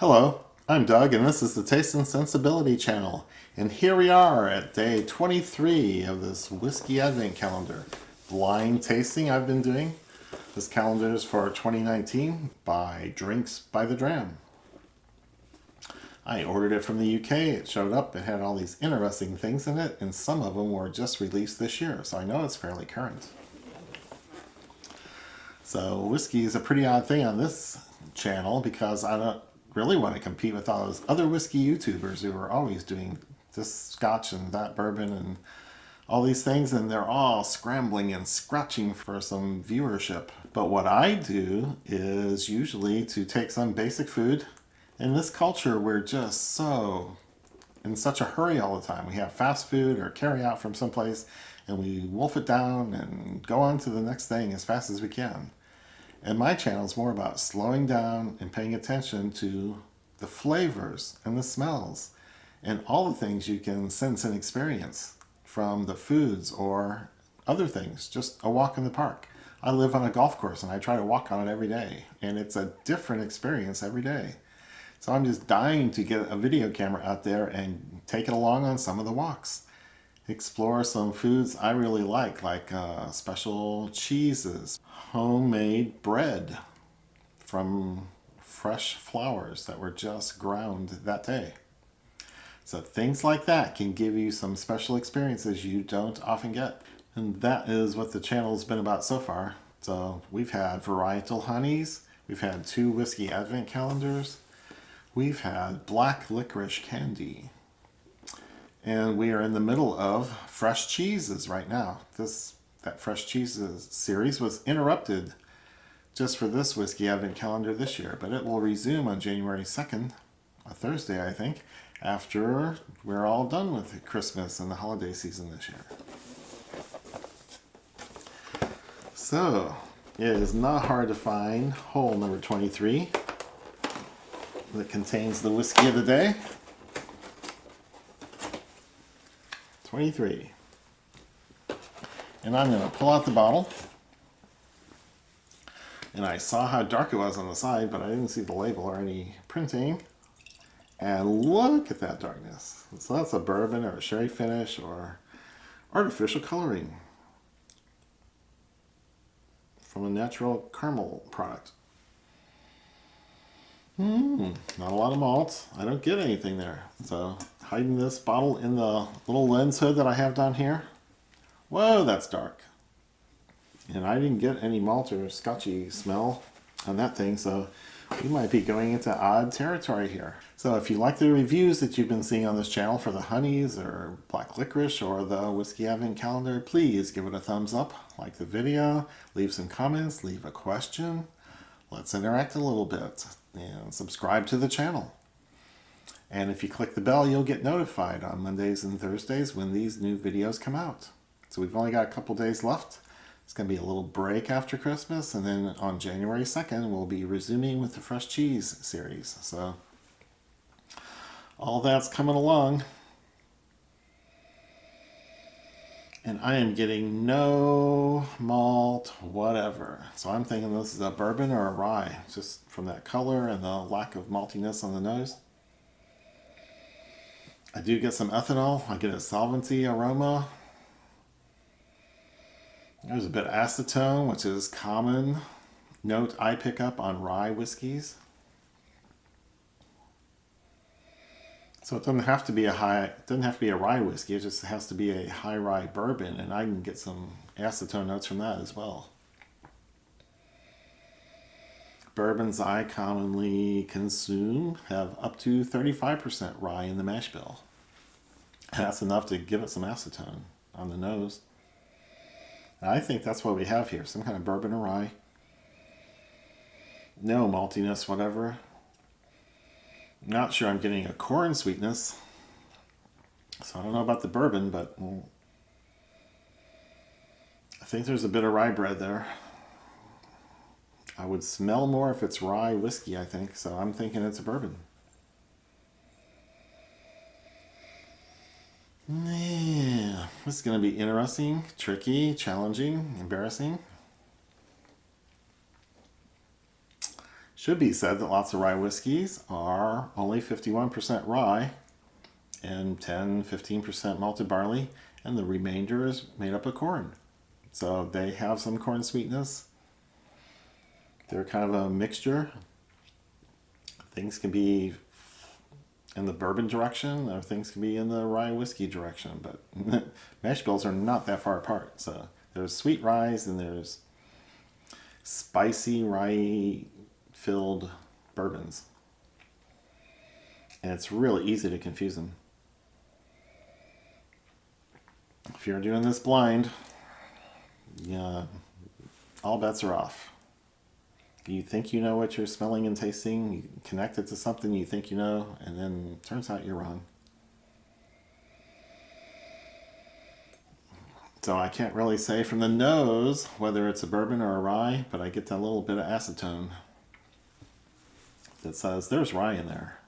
Hello, I'm Doug and this is the Taste and Sensibility channel. And here we are at day 23 of this whiskey advent calendar. Blind tasting I've been doing. This calendar is for 2019 by Drinks by the Dram. I ordered it from the UK, it showed up, it had all these interesting things in it, and some of them were just released this year, so I know it's fairly current. So whiskey is a pretty odd thing on this channel because I don't really want to compete with all those other whiskey YouTubers who are always doing this scotch and that bourbon and all these things, and they're all scrambling and scratching for some viewership. But what I do is usually to take some basic food. In this culture, we're just so in such a hurry all the time. We have fast food or carry out from someplace and we wolf it down and go on to the next thing as fast as we can. And my channel is more about slowing down and paying attention to the flavors and the smells and all the things you can sense and experience from the foods or other things, just a walk in the park. I live on a golf course and I try to walk on it every day, and it's a different experience every day. So I'm just dying to get a video camera out there and take it along on some of the walks. Explore some foods I really like special cheeses, homemade bread from fresh flowers that were just ground that day. So things like that can give you some special experiences you don't often get. And that is what the channel's been about so far. So we've had varietal honeys, we've had 2 whiskey advent calendars, we've had black licorice candy, and we are in the middle of fresh cheeses right now. That fresh cheeses series was interrupted just for this whiskey advent calendar this year, but it will resume on January 2nd, a Thursday I think, after we're all done with Christmas and the holiday season this year. So, it is not hard to find hole number 23 that contains the whiskey of the day. 23. And I'm going to pull out the bottle. And I saw how dark it was on the side, but I didn't see the label or any printing. And look at that darkness. So that's a bourbon or a sherry finish or artificial coloring from a natural caramel product. Not a lot of malt. I don't get anything there. So hiding this bottle in the little lens hood that I have down here. Whoa, that's dark. And I didn't get any malt or scotchy smell on that thing, so we might be going into odd territory here. So if you like the reviews that you've been seeing on this channel for the honeys or black licorice or the whiskey advent calendar, please give it a thumbs up, like the video, leave some comments, leave a question. Let's interact a little bit and subscribe to the channel. And if you click the bell, you'll get notified on Mondays and Thursdays when these new videos come out. So we've only got a couple days left. It's going to be a little break after Christmas, and then on January 2nd, we'll be resuming with the Fresh Cheese series. So all that's coming along. And I am getting no malt, whatever. So I'm thinking this is a bourbon or a rye, just from that color and the lack of maltiness on the nose. I do get some ethanol. I get a solvency aroma. There's a bit of acetone, which is common note I pick up on rye whiskeys. So it doesn't have to be a rye whiskey, it just has to be a high rye bourbon, and I can get some acetone notes from that as well. Bourbons I commonly consume have up to 35% rye in the mash bill. That's enough to give it some acetone on the nose. I think that's what we have here, some kind of bourbon or rye. No maltiness, whatever. Not sure I'm getting a corn sweetness. So I don't know about the bourbon, but I think there's a bit of rye bread there. I would smell more if it's rye whiskey, I think, so I'm thinking it's a bourbon. Yeah, this is going to be interesting, tricky, challenging, embarrassing. Should be said that lots of rye whiskeys are only 51% rye and 10-15% malted barley, and the remainder is made up of corn. So they have some corn sweetness. They're kind of a mixture. Things can be in the bourbon direction, or things can be in the rye whiskey direction, but mash bills are not that far apart. So there's sweet rye and there's spicy rye filled bourbons. And it's really easy to confuse them. If you're doing this blind, yeah, all bets are off. You think you know what you're smelling and tasting, you connect it to something you think you know, and then it turns out you're wrong. So I can't really say from the nose whether it's a bourbon or a rye, but I get that little bit of acetone that says there's rye in there.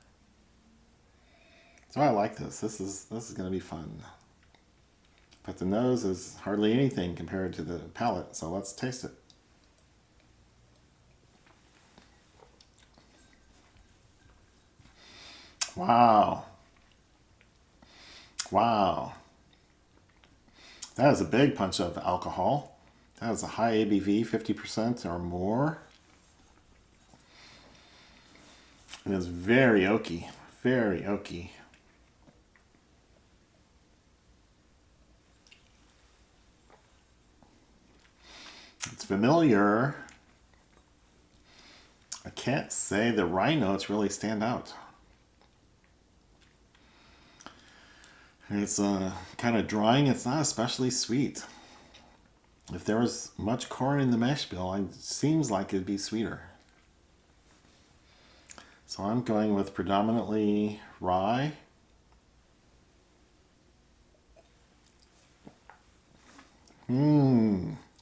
So I like this. This is going to be fun. But the nose is hardly anything compared to the palate, so let's taste it. Wow. Wow. That is a big punch of alcohol. That is a high ABV, 50% or more. It is very oaky, very oaky. It's familiar. I can't say the rye notes really stand out. It's kind of drying. It's not especially sweet. If there was much corn in the mash bill, it seems like it'd be sweeter. So I'm going with predominantly rye.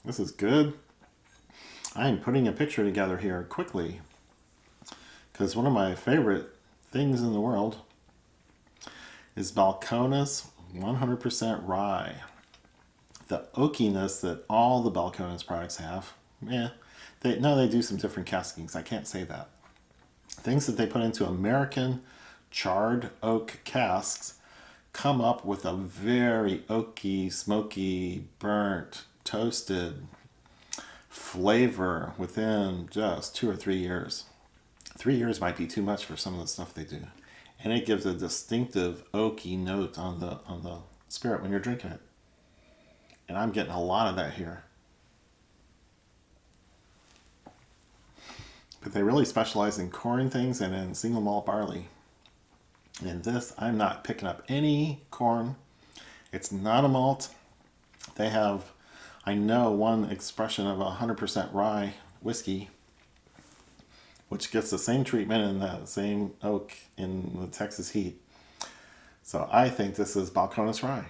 This is good. I'm putting a picture together here quickly because one of my favorite things in the world is Balcones 100% rye. The oakiness that all the Balcones products have, they do some different caskings. I can't say that. Things that they put into American charred oak casks come up with a very oaky, smoky, burnt, toasted flavor within just 2 or 3 years. 3 years might be too much for some of the stuff they do. And it gives a distinctive oaky note on the spirit when you're drinking it. And I'm getting a lot of that here. But they really specialize in corn things and in single malt barley. And this, I'm not picking up any corn. It's not a malt. They have, I know, one expression of 100% rye whiskey, which gets the same treatment and the same oak in the Texas heat. So I think this is Balcones rye.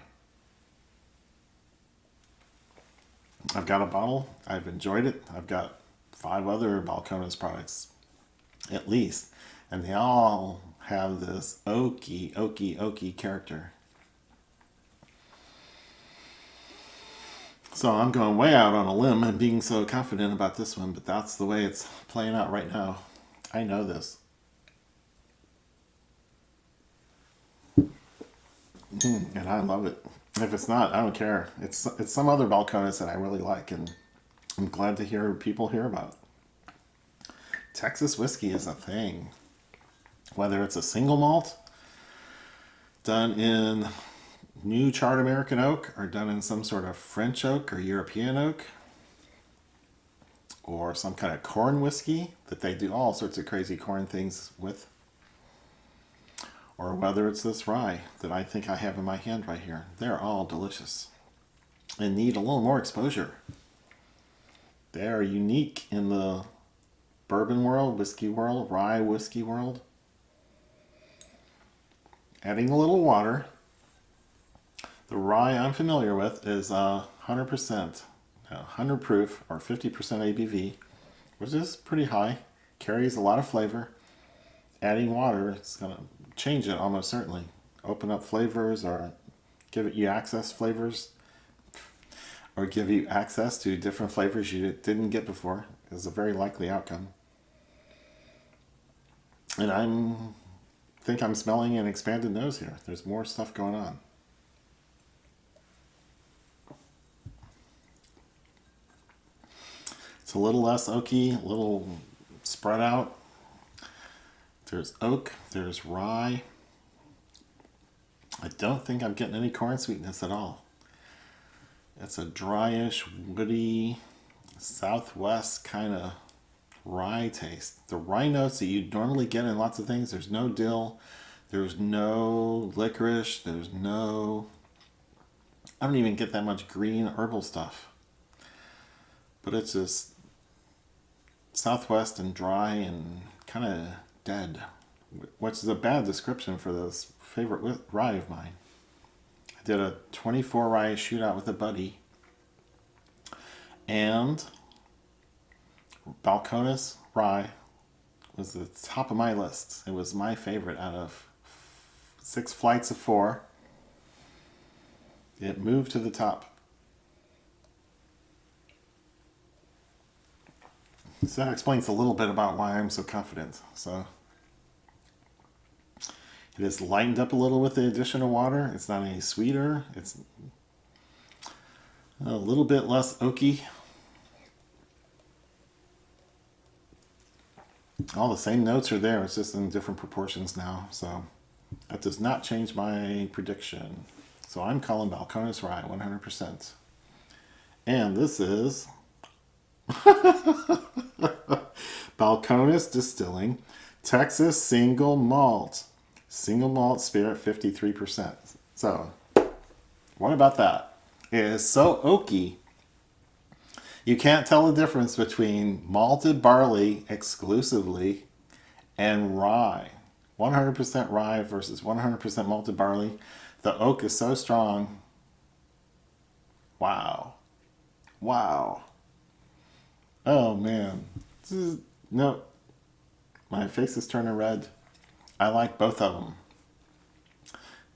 I've got a bottle. I've enjoyed it. I've got 5 other Balcones products, at least. And they all have this oaky, oaky, oaky character. So I'm going way out on a limb and being so confident about this one, but that's the way it's playing out right now. I know this. And I love it. If it's not, I don't care. It's some other Balcones that I really like, and I'm glad to hear people hear about. Texas whiskey is a thing. Whether it's a single malt done in new charred American oak or done in some sort of French oak or European oak, or some kind of corn whiskey that they do all sorts of crazy corn things with, or whether it's this rye that I think I have in my hand right here. They're all delicious and need a little more exposure. They are unique in the bourbon world, whiskey world, rye whiskey world. Adding a little water. The rye I'm familiar with is 100%, 100 proof or 50% ABV, which is pretty high. Carries a lot of flavor. Adding water is going to change it almost certainly. Open up flavors or give you access flavors, or give you access to different flavors you didn't get before. Is a very likely outcome. And think I'm smelling an expanded nose here. There's more stuff going on. It's a little less oaky, a little spread out. There's oak, there's rye. I don't think I'm getting any corn sweetness at all. It's a dryish, woody, southwest kind of rye taste. The rye notes that you normally get in lots of things, there's no dill, there's no licorice, there's no... I don't even get that much green herbal stuff. But it's just southwest and dry and kind of dead, which is a bad description for this favorite rye of mine. I did a 24 rye shootout with a buddy, and Balcones rye was the top of my list. It was my favorite out of 6 flights of 4. It moved to the top. So that explains a little bit about why I'm so confident. So it is lightened up a little with the addition of water. It's not any sweeter. It's a little bit less oaky. All the same notes are there. It's just in different proportions now. So that does not change my prediction. So I'm calling Balcones Rye 100%. And this is Balcones Distilling Texas Single Malt. Single Malt Spirit 53%. So, what about that? It is so oaky, you can't tell the difference between malted barley exclusively and rye. 100% rye versus 100% malted barley. The oak is so strong. Wow. Wow. Oh man. No. My face is turning red. I like both of them.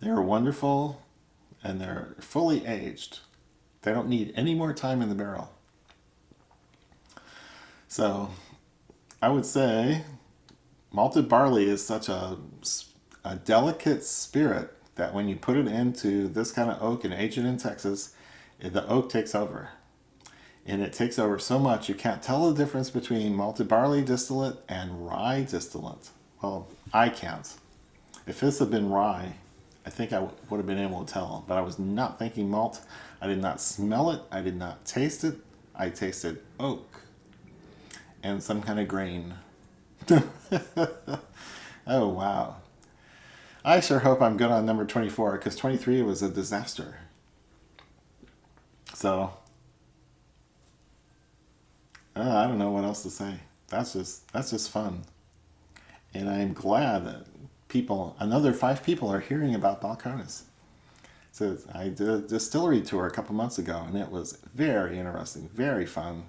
They're wonderful and they're fully aged. They don't need any more time in the barrel. So I would say malted barley is such a delicate spirit that when you put it into this kind of oak and age it in Texas, the oak takes over. And it takes over so much you can't tell the difference between malted barley distillate and rye distillate. Well, I can't. If this had been rye, I think I would have been able to tell. But I was not thinking malt. I did not smell it. I did not taste it. I tasted oak and some kind of grain. Oh, wow. I sure hope I'm good on number 24, because 23 was a disaster. So, I don't know what else to say. That's just fun. And I'm glad that another 5 people are hearing about Balcones. So I did a distillery tour a couple months ago, and it was very interesting, very fun.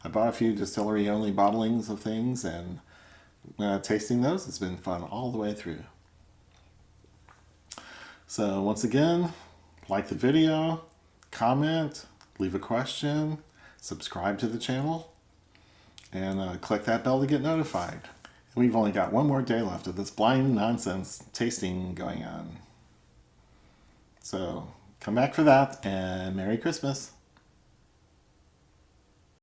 I bought a few distillery-only bottlings of things, and tasting those has been fun all the way through. So once again, like the video, comment, leave a question, subscribe to the channel, and click that bell to get notified. We've only got one more day left of this blind nonsense tasting going on. So come back for that, and Merry Christmas.